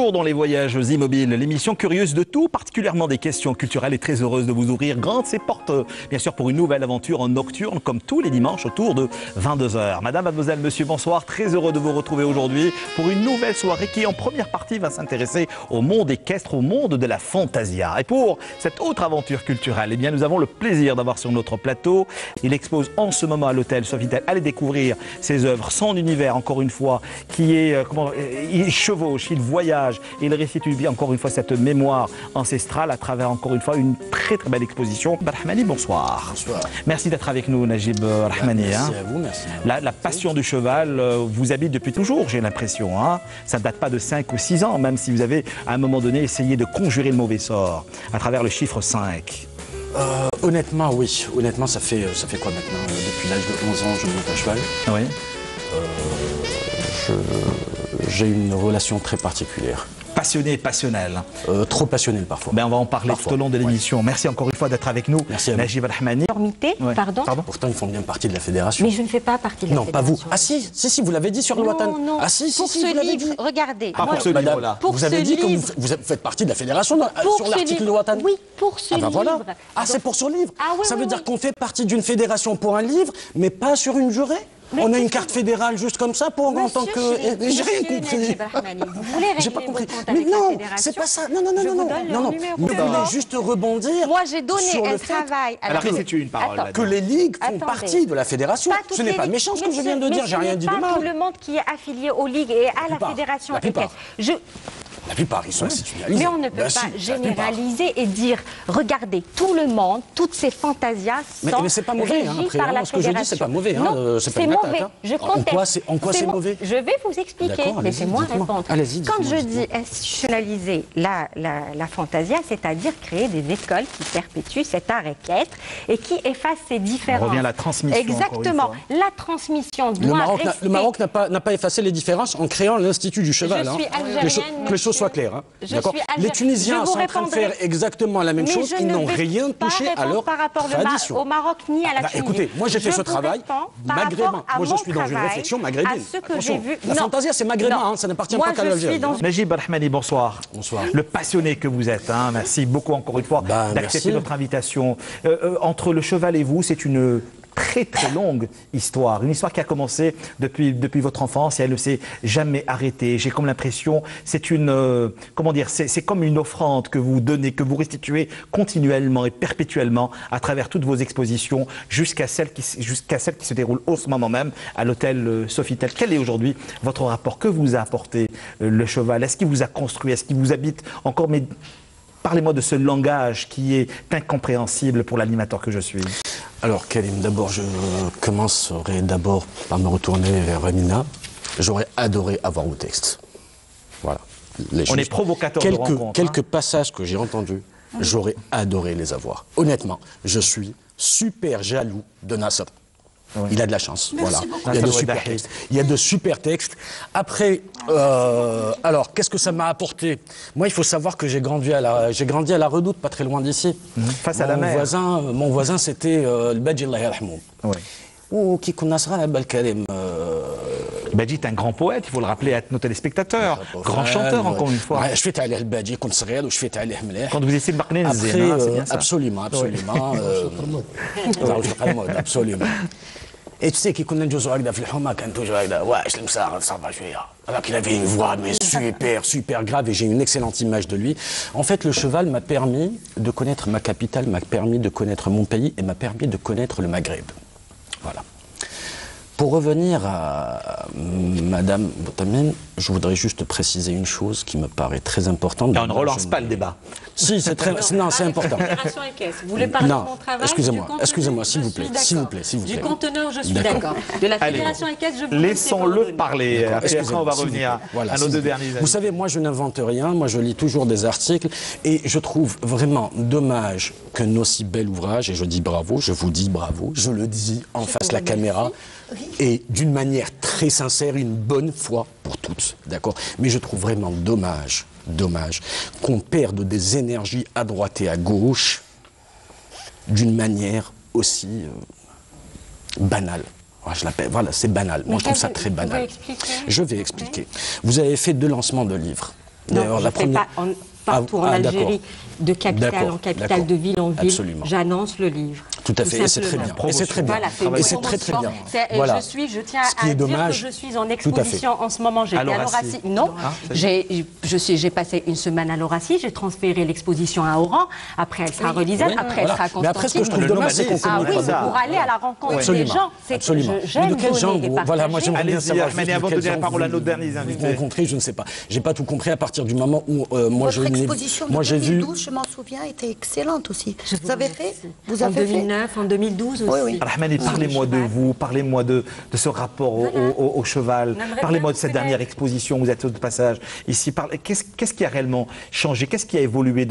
retour dans les voyages immobiles, l'émission curieuse de tout, particulièrement des questions culturelles, et très heureuse de vous ouvrir grandes ses portes, bien sûr pour une nouvelle aventure en nocturne, comme tous les dimanches autour de 22h. Madame, mademoiselle, monsieur, bonsoir, très heureux de vous retrouver aujourd'hui pour une nouvelle soirée qui en première partie va s'intéresser au monde équestre, au monde de la fantasia. Et pour cette autre aventure culturelle, eh bien, nous avons le plaisir d'avoir sur notre plateau, il expose en ce moment à l'hôtel Sofitel, allez découvrir ses œuvres, son univers encore une fois, qui est, il chevauche, il voyage, il restitue encore une fois cette mémoire ancestrale à travers encore une fois une très très belle exposition. Rahmani, bonsoir. Bonsoir. Merci d'être avec nous, Najib Rahmani. Merci à vous, merci. La passion du cheval vous habite depuis toujours, j'ai l'impression. Hein. Ça ne date pas de 5 ou 6 ans, même si vous avez à un moment donné essayé de conjurer le mauvais sort à travers le chiffre 5. Honnêtement, oui. Honnêtement, ça fait quoi maintenant? Depuis l'âge de 11 ans, je monte à cheval. Oui. J'ai une relation très particulière. Passionné et passionnel. Trop passionnel parfois. Ben, on va en parler tout au long de l'émission. Merci encore une fois d'être avec nous. Merci à vous. Najib Rahmani. Ouais. Pardon. Pourtant, ils font bien partie de la fédération. Mais je ne fais pas partie de la fédération. Non, pas vous. Ah si, vous l'avez dit sur le Watan. Non. Ah si, pour si, ce vous l'avez livre, dit. regardez. Pas pour ce livre-là. Vous avez dit que vous faites partie de la fédération sur l'article de Watan. Oui, pour ce livre. Voilà. Ah, c'est pour ce livre. Ah, oui, ça veut oui, dire qu'on fait partie d'une fédération pour un livre, mais pas sur une jurée. Mais on a une carte fédérale juste comme ça pour en tant que. J'ai rien compris. Vous voulez J'ai régler pas compris. vos comptes Mais avec la non, fédération? c'est pas ça. Non. Je vous donne leur numéro. Mais vous voulez juste rebondir. Moi, j'ai donné sur un le fait travail. Alors, restitue une parole. Attends. que les ligues font Attendez. partie de la fédération. Ce n'est pas méchant ce que je viens de dire. J'ai rien dit de pas mal. tout le monde qui est affilié aux ligues et à la plupart. fédération La plupart. équestre. La plupart, ils sont institutionnalisés. Mais on ne peut pas généraliser et dire, regardez, tout le monde, toutes ces fantasias sont mais c'est pas mauvais, hein, régies après, par hein, la ce que je dis, c'est pas mauvais, hein, Non, c'est pas c'est une attaque, mauvais. hein. Je En conteste. quoi c'est mauvais? Je vais vous expliquer. D'accord, allez-y, Laissez-moi dites-moi. répondre. Allez-y, Quand dites-moi, je dis institutionnaliser la fantasia, c'est-à-dire créer des écoles qui perpétuent cet art équestre et qui effacent ces différences. On revient à la transmission. Exactement. La transmission doit rester... Le Maroc n'a pas effacé les différences en créant l'Institut du cheval. Je suis algérienne, Que les choses soient claires. Hein. Je D'accord. suis algérienne. Les Tunisiens sont en train de faire exactement la même Mais chose. je Ils ne n'ont vais rien pas touché à répondre leur par rapport tradition. au Maroc ni à la Tunisie. Écoutez, moi j'ai fait Je ce vous travail réponds par maghrébin. rapport à Moi je mon suis dans une travail, réflexion maghrébine. à ce que Attention, j'ai vu. la Non. fantasia c'est maghrébin, Non. hein, ça n'appartient Moi, pas qu'à je l'Algérie. suis dans- Najib Rahmani, bonsoir. Bonsoir. Le passionné que vous êtes, hein, merci beaucoup encore une fois d'accepter merci. notre invitation. Entre le cheval et vous, c'est une très très longue histoire, une histoire qui a commencé depuis votre enfance et elle ne s'est jamais arrêtée. J'ai comme l'impression, c'est une, comment dire, c'est comme une offrande que vous donnez, que vous restituez continuellement et perpétuellement à travers toutes vos expositions jusqu'à celle qui se déroule au ce moment même à l'hôtel Sofitel. Quel est aujourd'hui votre rapport? Que vous a apporté le cheval? Est-ce qu'il vous a construit? Est-ce qu'il vous habite encore? Mais parlez-moi de ce langage qui est incompréhensible pour l'animateur que je suis. Alors Karim, d'abord je commencerai par me retourner vers Amina. J'aurais adoré avoir vos textes. Voilà. On est provocateur de rencontre. Quelques passages que j'ai entendus, j'aurais adoré les avoir. Honnêtement, je suis super jaloux de Nasser. Oui. Il a de la chance. Voilà. Il y a de super textes. Il y a de super textes. Après, alors, qu'est-ce que ça m'a apporté? Moi, il faut savoir que j'ai grandi à la Redoute, pas très loin d'ici. Face à la mer. Mon voisin, c'était le Badji Allah yarhamou. Ou qui connaissera la Balkarim. Badji est un grand poète, il faut le rappeler à nos téléspectateurs. Grand chanteur, encore une fois. Je fais aller le Badji, quand je fais aller quand vous étiez marqué c'est bien ça. Absolument. Absolument. Et tu sais qu'il connaît Jozo Agda Flihoma quand toujours Agda. Ouais, je l'aime ça va jouer. Alors qu'il avait une voix mais super grave et j'ai une excellente image de lui. En fait, le cheval m'a permis de connaître ma capitale, m'a permis de connaître mon pays et m'a permis de connaître le Maghreb. Voilà. Pour revenir à Madame Boutamine, je voudrais juste préciser une chose qui me paraît très importante. On ne relance pas le débat. Si, c'est très, non, c'est important. Fédération équestre. Vous voulez parler de mon travail? Excusez-moi, s'il vous plaît. Du conteneur, je suis d'accord. De la Fédération équestre, je vous laissons-le parler. Après, on va revenir à nos deux derniers amis. Vous savez, moi, je n'invente rien. Moi, je lis toujours des articles. Et je trouve vraiment dommage qu'un aussi bel ouvrage, et je dis bravo, je vous dis bravo, je le dis en face de la caméra, et d'une manière très sincère, une bonne fois pour toutes, d'accord? Mais je trouve vraiment dommage qu'on perde des énergies à droite et à gauche d'une manière aussi banale. Je l'appelle, voilà, c'est banal. Moi, je trouve ça très banal. Je vais expliquer. Vous avez fait 2 lancements de livres. Non, je fais pas partout en Algérie, de capitale en capitale, de ville en ville. J'annonce le livre. Tout à fait, et c'est très bien. Et c'est très bien. Voilà, et c'est très très bien. Voilà. Je tiens à dire que je suis en exposition en ce moment. J'étais à l'Horacie. Non, j'ai passé une semaine à l'Horacie. J'ai transféré l'exposition à Oran. Après, elle sera relisée. Après, elle sera à Constantine. Mais après, ce que je trouve dommage, c'est qu'on communique pas pour aller à la rencontre des gens. Absolument. J'aime donner et partager. Voilà, moi j'aimerais bien savoir. Allez, avant de donner la parole à nos derniers invités. Vous rencontrez, je ne sais pas. J'ai pas tout compris à partir du moment où moi j'ai vu. Votre exposition de 2012, je m'en souviens, était excellente aussi. Vous avez fait? Vous avez fait? En 2009, en 2012 aussi. Oui. Rahmani, parlez-moi de vous, parlez-moi de ce rapport au cheval, parlez-moi de cette dernière exposition, vous êtes de passage ici. Qu'est-ce qui a réellement changé? Qu'est-ce qui a évolué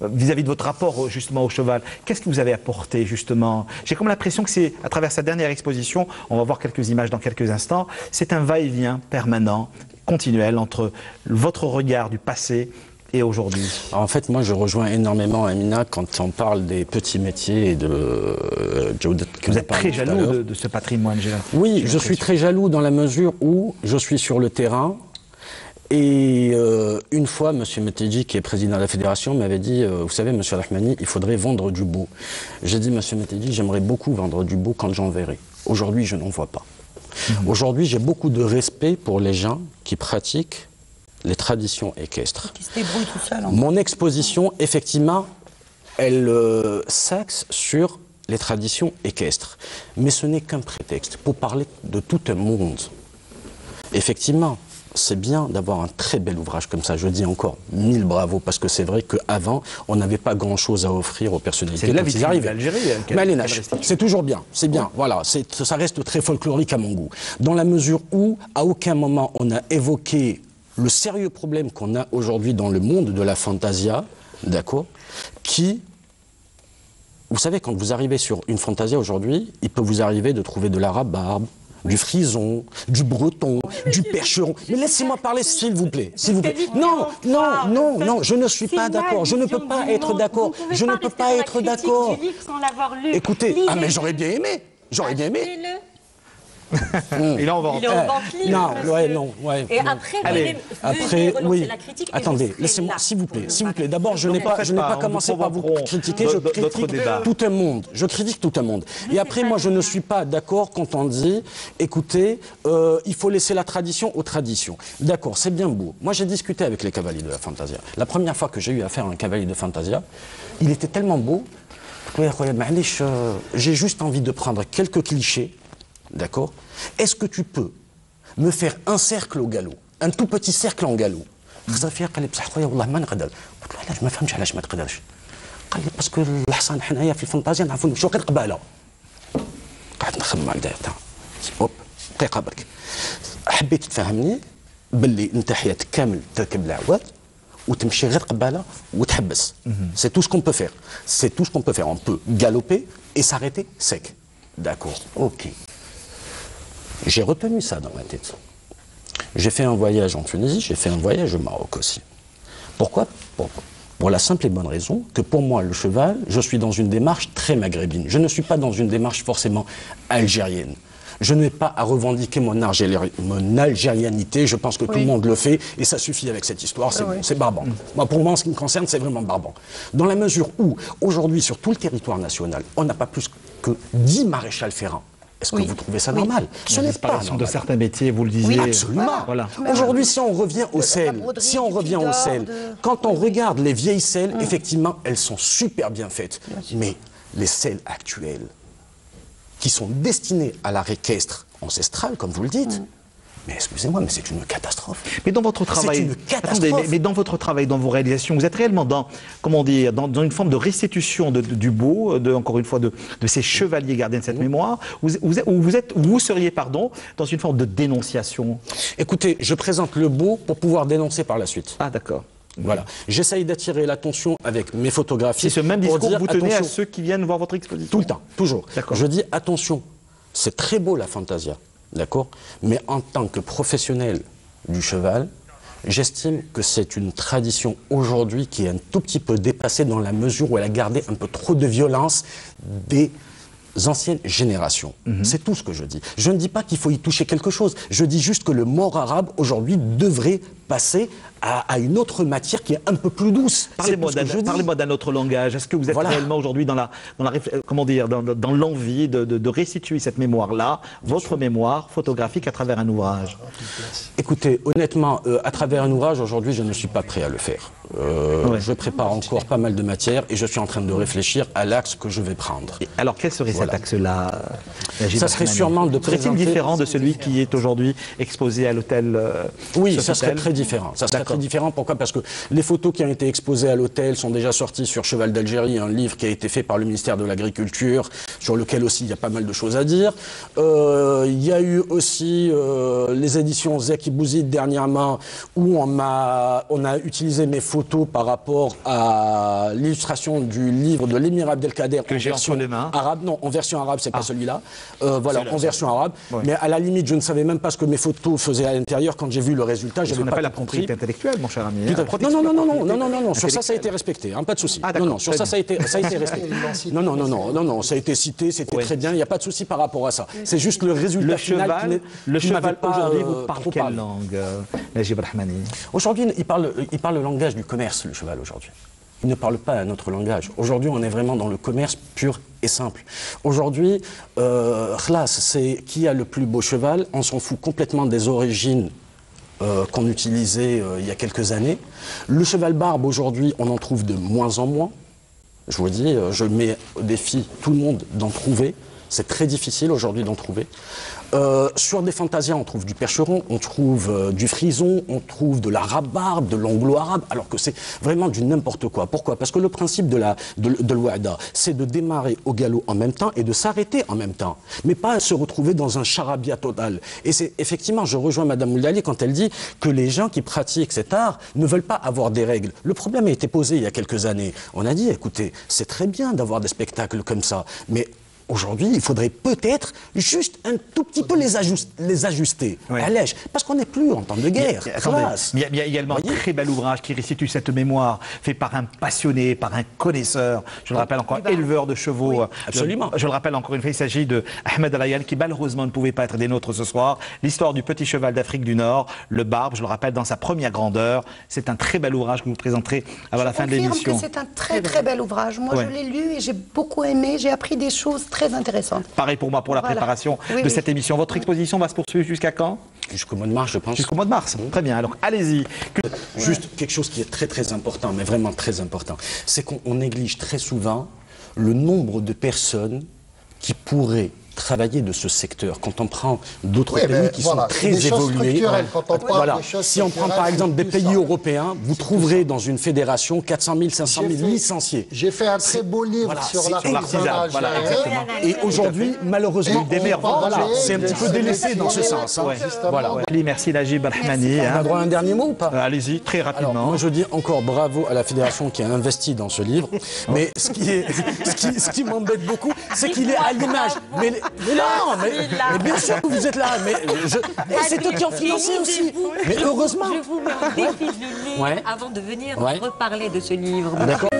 vis-à-vis de votre rapport justement au cheval? Qu'est-ce que vous avez apporté justement? J'ai comme l'impression que c'est à travers cette dernière exposition, on va voir quelques images dans quelques instants, c'est un va-et-vient permanent, continuel entre votre regard du passé et aujourd'hui. En fait, moi, je rejoins énormément Amina quand on parle des petits métiers et de Jawdet. Vous êtes très jaloux de ce patrimoine, j'ai l'impression. Oui, je suis très jaloux dans la mesure où je suis sur le terrain. Et une fois, M. Metedji, qui est président de la fédération, m'avait dit, vous savez, M. Rahmani, il faudrait vendre du beau. J'ai dit, M. Metedji, j'aimerais beaucoup vendre du beau quand j'en verrai. Aujourd'hui, je n'en vois pas. Aujourd'hui, j'ai beaucoup de respect pour les gens qui pratiquent les traditions équestres. Qui se débrouillent tout seul. Mon exposition, effectivement, elle s'axe sur les traditions équestres. Mais ce n'est qu'un prétexte pour parler de tout un monde. Effectivement, c'est bien d'avoir un très bel ouvrage comme ça. Je dis encore 1000 bravo, parce que c'est vrai qu'avant, on n'avait pas grand-chose à offrir aux personnalités. C'est la vitrine d'Algérie. C'est toujours bien, c'est bien. Voilà, ça reste très folklorique à mon goût. Dans la mesure où, à aucun moment, on a évoqué le sérieux problème qu'on a aujourd'hui dans le monde de la fantasia, d'accord, qui, vous savez, quand vous arrivez sur une fantasia aujourd'hui, il peut vous arriver de trouver de la rhabarbe, du frison, du breton, du percheron. Mais laissez-moi parler, s'il vous plaît. S'il vous plaît. Non, je ne suis pas d'accord. Je ne peux pas être d'accord. Je ne peux pas être d'accord. Écoutez, mais j'aurais bien aimé. J'aurais bien aimé. Et là, on va en Et après, oui. la critique. Attendez, laissez-moi, s'il vous plaît. D'abord, je n'ai pas commencé par vous critiquer. Je critique tout un monde. Je critique tout un monde. Et après, moi, je ne suis pas d'accord quand on dit, écoutez, il faut laisser la tradition aux traditions. D'accord, c'est bien beau. Moi, j'ai discuté avec les cavaliers de la Fantasia. La première fois que j'ai eu affaire à un cavalier de Fantasia, il était tellement beau. J'ai juste envie de prendre quelques clichés. D'accord? Est-ce que tu peux me faire un cercle au galop, un tout petit cercle en galop? Parce que الحصان حنايا في الفانتازيا نعرفوا نمشيو غير قباله. قعدت نخمم على الدايره تاع هوب دقيقه برك. حبيت تفهمني باللي انت حياتك كامل تركب العواد وتمشي غير قباله وتحبس. C'est tout ce qu'on peut faire. C'est tout ce qu'on peut faire. On peut galoper et s'arrêter sec. D'accord. Ok. J'ai retenu ça dans ma tête. J'ai fait un voyage en Tunisie, j'ai fait un voyage au Maroc aussi. Pourquoi? Pour la simple et bonne raison que pour moi, le cheval, je suis dans une démarche très maghrébine. Je ne suis pas dans une démarche forcément algérienne. Je n'ai pas à revendiquer mon algérianité, je pense que tout le monde le fait, et ça suffit avec cette histoire, c'est bon, c'est barbant. Moi, pour moi, en ce qui me concerne, c'est vraiment barbant. Dans la mesure où, aujourd'hui, sur tout le territoire national, on n'a pas plus que 10 maréchals ferrants. Est-ce que vous trouvez ça normal? Ce n'est pas normal. De certains métiers, vous le disiez. Oui, absolument. Voilà. Aujourd'hui, si on revient au sel, quand on regarde les vieilles selles, effectivement, elles sont super bien faites. Mais les selles actuelles, qui sont destinées à l'art équestre ancestral, comme vous le dites, mais excusez-moi, mais c'est une catastrophe. Mais dans votre travail, c'est une catastrophe. Mais dans votre travail, dans vos réalisations, vous êtes réellement dans, comment dire, dans une forme de restitution du beau, encore une fois, de ces chevaliers gardiens de cette mémoire, vous seriez, dans une forme de dénonciation. Écoutez, je présente le beau pour pouvoir dénoncer par la suite. Ah, d'accord. Voilà. J'essaye d'attirer l'attention avec mes photographies. C'est ce même discours que vous tenez à ceux qui viennent voir votre exposition? Tout le temps, toujours. Je dis attention, c'est très beau la fantasia. D'accord? Mais en tant que professionnel du cheval, j'estime que c'est une tradition aujourd'hui qui est un tout petit peu dépassée dans la mesure où elle a gardé un peu trop de violence des anciennes générations. C'est tout ce que je dis. Je ne dis pas qu'il faut y toucher quelque chose. Je dis juste que le mort arabe aujourd'hui devrait passer à une autre matière qui est un peu plus douce. Parlez-moi d'un autre langage. Est-ce que vous êtes réellement aujourd'hui dans l'envie de restituer cette mémoire-là, votre mémoire photographique à travers un ouvrage? Écoutez, honnêtement, à travers un ouvrage, aujourd'hui, je ne suis pas prêt à le faire. Je prépare encore pas mal de matière et je suis en train de réfléchir à l'axe que je vais prendre. Et alors, quel serait cet axe-là? Ça serait sûrement de présenter... Serait-il différent de celui qui est aujourd'hui exposé à l'hôtel Oui, ça serait très différent. Ça serait très différent. Pourquoi? Parce que les photos qui ont été exposées à l'hôtel sont déjà sorties sur Cheval d'Algérie, un livre qui a été fait par le ministère de l'Agriculture, sur lequel aussi il y a pas mal de choses à dire. Il y a eu aussi les éditions Zeki Bouzid dernièrement, où on a utilisé mes photos par rapport à l'illustration du livre de l'émir Abdelkader que j'ai entre les mains. Arabe. Non, en version arabe, c'est pas celui-là. Voilà, en version arabe. Ouais. Mais à la limite, je ne savais même pas ce que mes photos faisaient à l'intérieur. Quand j'ai vu le résultat, j'avais pas la propriété intellectuelle, mon cher ami. Non, sur ça a été respecté, hein, pas de souci. Non, sur ça a été respecté. Non, ça a été cité, c'était très bien, il n'y a pas de souci par rapport à ça. C'est juste le résultat final. Le cheval aujourd'hui vous parle quelle langue, Najib Rahmani? Aujourd'hui, il parle le langage du commerce, le cheval aujourd'hui. Il ne parle pas un autre langage. Aujourd'hui, on est vraiment dans le commerce pur et simple. Aujourd'hui, khlas, c'est qui a le plus beau cheval. On s'en fout complètement des origines qu'on utilisait il y a quelques années. Le cheval barbe, aujourd'hui, on en trouve de moins en moins. Je vous dis, je mets au défi tout le monde d'en trouver. C'est très difficile aujourd'hui d'en trouver. Sur des fantasias, on trouve du percheron, on trouve du frison, on trouve de la rabarbe, de l'anglo-arabe, alors que c'est vraiment du n'importe quoi. Pourquoi? Parce que le principe de l'ouada, c'est de démarrer au galop en même temps et de s'arrêter en même temps, mais pas se retrouver dans un charabia total. Et c'est effectivement, je rejoins Madame Moudali quand elle dit que les gens qui pratiquent cet art ne veulent pas avoir des règles. Le problème a été posé il y a quelques années. On a dit, écoutez, c'est très bien d'avoir des spectacles comme ça, mais aujourd'hui, il faudrait peut-être juste un tout petit peu les ajuster à l'èche, parce qu'on n'est plus en temps de guerre. Il y a également un très bel ouvrage qui restitue cette mémoire, fait par un passionné, par un connaisseur, je le rappelle encore, éleveur de chevaux. Oui, absolument. Je le rappelle encore une fois, il s'agit de Ahmed Al-Ayal, qui malheureusement ne pouvait pas être des nôtres ce soir. L'histoire du petit cheval d'Afrique du Nord, le barbe, je le rappelle, dans sa première grandeur. C'est un très bel ouvrage que vous présenterez avant la fin de l'émission. C'est un très très bel ouvrage. Moi, je l'ai lu et j'ai beaucoup aimé. J'ai appris des choses très intéressantes. Pareil pour moi, pour la préparation de cette émission. Votre exposition va se poursuivre jusqu'à quand? Jusqu'au mois de mars, je pense. Jusqu'au mois de mars. Très bien, alors allez-y. Juste quelque chose qui est très très important, mais vraiment très important, c'est qu'on néglige très souvent le nombre de personnes qui pourraient travailler de ce secteur. Quand on prend d'autres pays qui sont très évolués, si on prend par exemple des pays européens, vous trouverez dans une fédération 400 000, 500 000 licenciés. J'ai fait un très beau livre sur l'artisanat. Et aujourd'hui, malheureusement, c'est un petit peu délaissé dans ce sens. Merci Najib Rahmani. On a droit à un dernier mot ou pas? Allez-y, très rapidement. Alors, moi je dis encore bravo à la fédération qui a investi dans ce livre, mais ce qui m'embête beaucoup, c'est qu'il est à l'image. Mais bien sûr que vous êtes là, et c'est eux qui ont financé aussi. Mais heureusement. Je vous mets en défi de le lire avant de venir reparler de ce livre. D'accord.